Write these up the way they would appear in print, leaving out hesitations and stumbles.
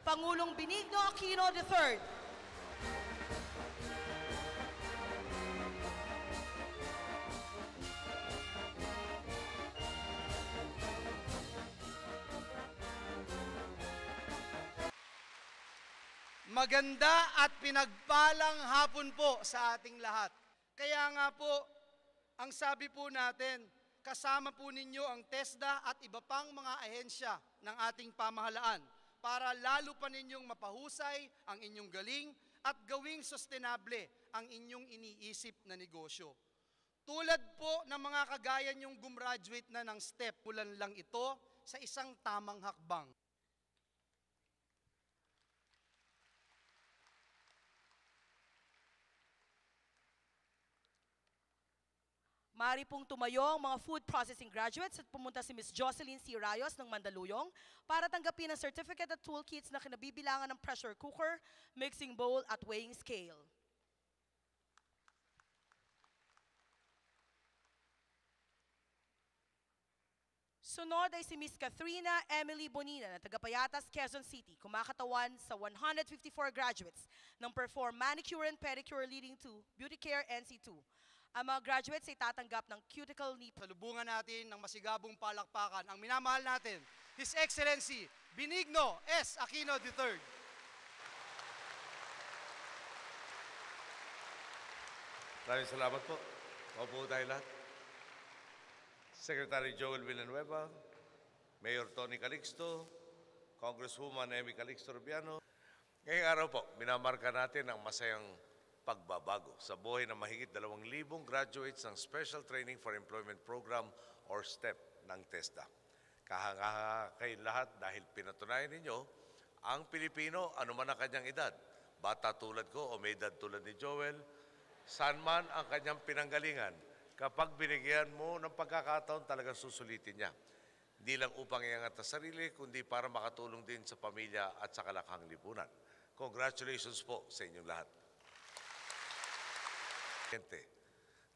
Pangulong Benigno Aquino III. Maganda at pinagpalang hapon po sa ating lahat. Kaya nga po, ang sabi po natin, kasama po ninyo ang TESDA at iba pang mga ahensya ng ating pamahalaan para lalo pa ninyong mapahusay ang inyong galing at gawing sustainable ang inyong iniisip na negosyo. Tulad po ng mga kagaya nyong gumraduate na ng STEP, pulan lang ito sa isang tamang hakbang. Maaari pong tumayo ang mga food processing graduates at pumunta si Ms. Jocelyn C. Rayos ng Mandaluyong para tanggapin ang certificate at toolkits na kinabibilangan ng pressure cooker, mixing bowl at weighing scale. Sunod ay si Ms. Catherina Emily Bonina ng Tagapayatas, Quezon City, kumakatawan sa 154 graduates ng Perform Manicure and Pedicure leading to Beauty Care NC2. Ang mga graduates ay tatanggap ng cuticle knee. Salubungan natin ng masigabong palakpakan ang minamahal natin, His Excellency Benigno S. Aquino III. Maraming salamat po. Maupo tayo lahat. Secretary Joel Villanueva, Mayor Tony Calixto, Congresswoman Amy Calixto Rubiano. Ngayong araw po, minamarka natin ang masayang pagbabago sa buhay ng mahigit 2,000 graduates ng Special Training for Employment Program or STEP ng TESDA. Kahanga kayo lahat dahil pinatunayan ninyo ang Pilipino, anuman ang kanyang edad, bata tulad ko o may edad tulad ni Joel, saan man ang kanyang pinanggalingan, kapag binigyan mo ng pagkakataon talagang susulitin niya. Hindi lang upang iangat sa sarili, kundi para makatulong din sa pamilya at sa kalakhang lipunan. Congratulations po sa inyong lahat.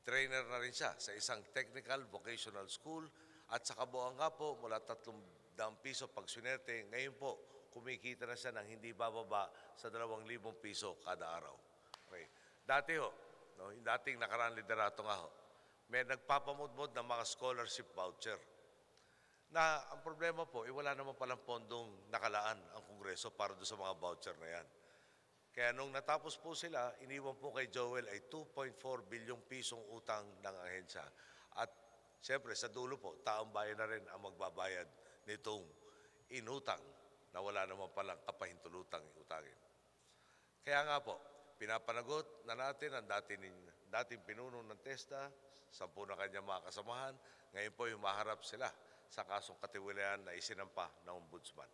Trainer na rin siya sa isang technical vocational school at sa kabuuan nga po mula 300 piso pag swinerte. Ngayon po, kumikita na siya ng hindi bababa sa 2,000 piso kada araw. Okay. Dati ho, yung dating nakaraan liderato nga ho, may nagpapamudmod ng mga scholarship voucher. Na ang problema po, wala naman palang pondong nakalaan ang Kongreso para doon sa mga voucher na yan. Kaya nung natapos po sila, iniwan po kay Joel ay 2.4 bilyong pisong utang ng ahensya. At siyempre sa dulo po, taong bayan na rin ang magbabayad nitong inutang na wala naman palang kapahintulutang iutangin. Kaya nga po, pinapanagot na natin ang dating pinuno ng TESDA, 10 na kanyang mga kasamahan, ngayon po humaharap sila sa kasong katiwalian na isinampa ng Ombudsman.